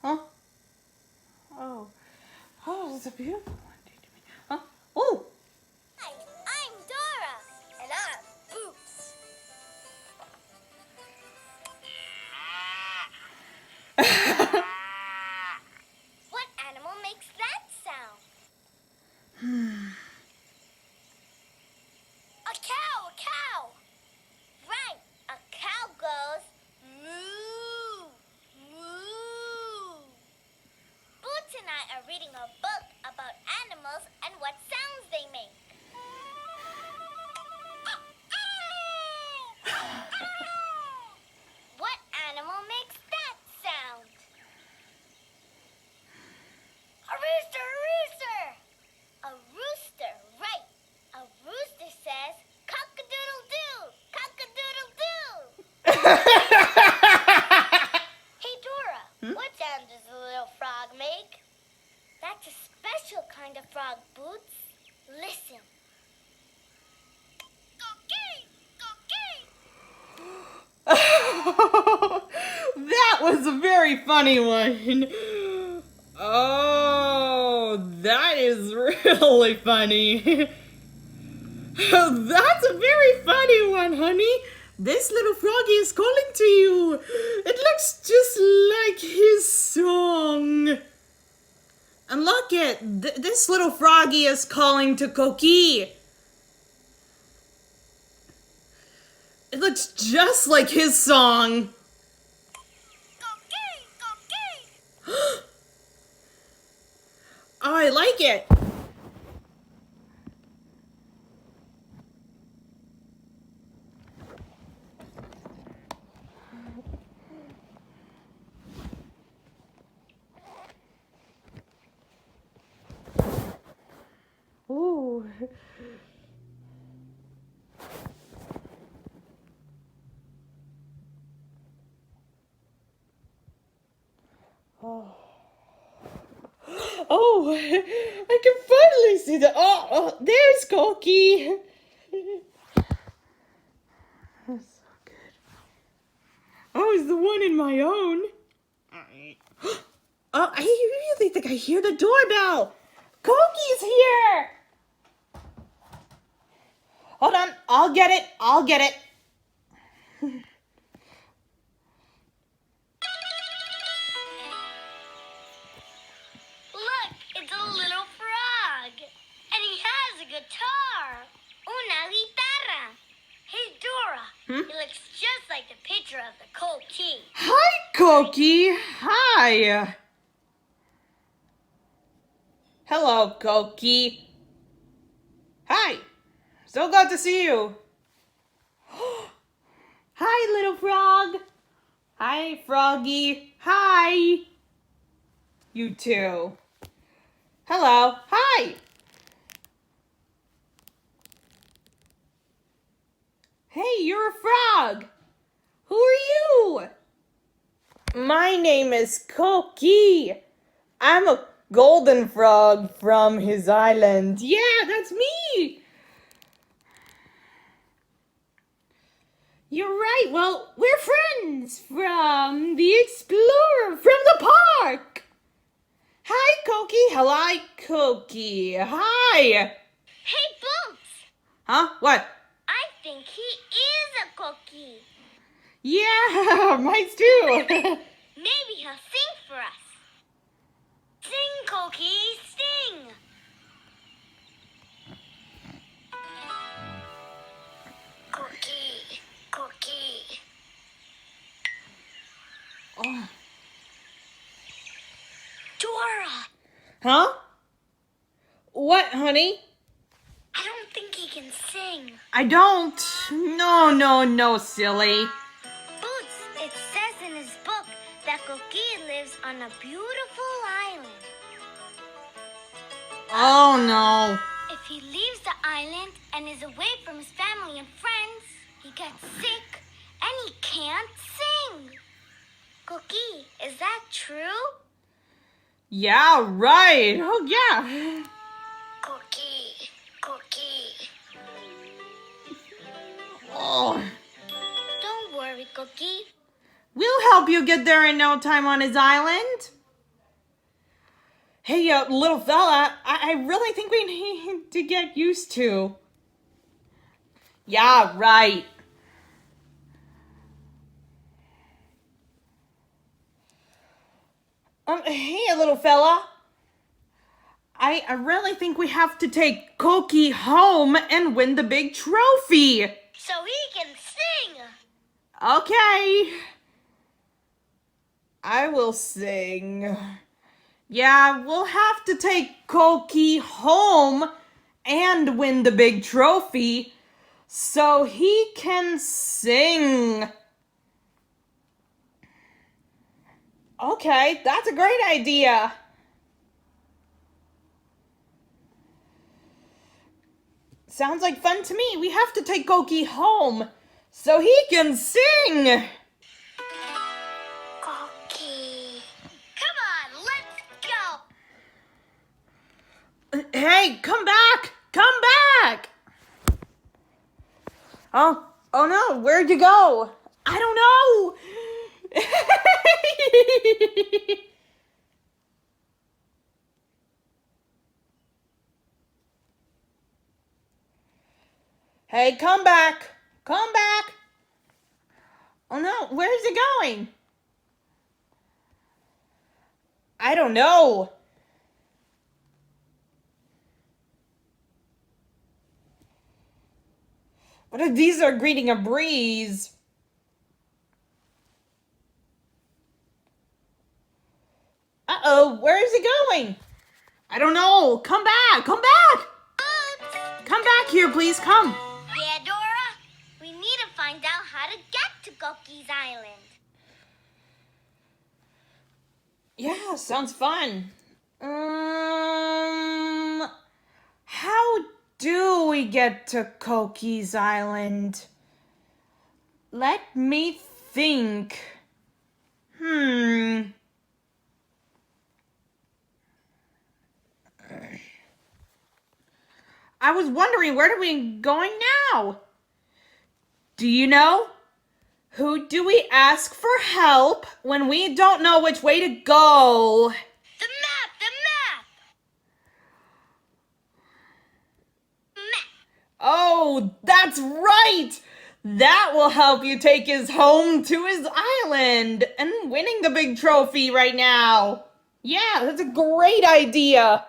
Huh? Oh. Oh, it's a beautiful one. Huh? Oh! Hi, I'm Dora, and I'm Boots. What animal makes that sound? A cow, a cow. Right, a cow goes moo, moo. Boots and I are reading a book about animals and what sounds they make. What animal makes that sound? A rooster, a rooster! A rooster, right. A rooster says, cock-a-doodle-doo, cock-a-doodle-doo. Hey, Dora, what sound does the little frog make? That's a special kind of frog, Boots. Listen. That was a very funny one. Oh, that is really funny. That's a very funny one, honey. This little froggy is calling to you. It looks just like his song. And look this little froggy is calling to Koki. It looks just like his song. Oh, I like it. Ooh. Oh, I can finally see the. Oh, there's Koki. That's so good. Oh, it's the one in my own. Oh, I really think I hear the doorbell. Koki's here. Hold on, I'll get it. Look, it's a little frog. And he has a guitar. Una guitarra. Hey, Dora. He looks just like the picture of the Koki. Hi, Koki. Hi. Hello, Koki. Hi. So glad to see you. Hi, little frog. Hi, Froggy. Hi. You too. Hello. Hi. Hey, you're a frog. Who are you? My name is Koki. I'm a golden frog from his island. Yeah, that's me. You're right. Well, we're friends from the Explorer from the park. Hi, Koki. Hello, Koki. Hi. Hey, Boots. Huh? What? I think he is a Koki. Yeah, mine too. Maybe he'll sing for us. Sing, Koki, sing. Koki, Koki. Oh. Dora, Huh? What, honey? I don't think he can sing. I don't. No, silly. Boots, it says in his book that Koki lives on a beautiful island. Oh, no. If he leaves the island and is away from his family and friends, he gets sick and he can't sing. Koki, is that true? Yeah, right. Oh, yeah. Koki, Koki. Oh, help you get there in no time on his island. Hey, little fella, I really think we need to get used to. Yeah, right. Hey, little fella. I really think we have to take Koki home and win the big trophy. So he can sing. Okay. I will sing. Yeah, we'll have to take Koki home and win the big trophy so he can sing. Okay, that's a great idea. Sounds like fun to me. We have to take Koki home so he can sing. Koki. Come on, let's go. Hey, come back! Come back! Oh no, where'd you go? I don't know. Hey, come back! Come back! Oh no, where's it going? I don't know. What if these are greeting a breeze? Uh-oh, where is it going? I don't know. Come back! Come back! Come back here, please, come. Yeah, Dora? We need to find out how to get to Koki's island. Yeah, sounds fun. How do we get to Koki's island? Let me think. I was wondering, where are we going now? Do you know? Who do we ask for help when we don't know which way to go? The map! The map! Map! Oh, that's right! That will help you take us home to his island and winning the big trophy right now. Yeah, that's a great idea.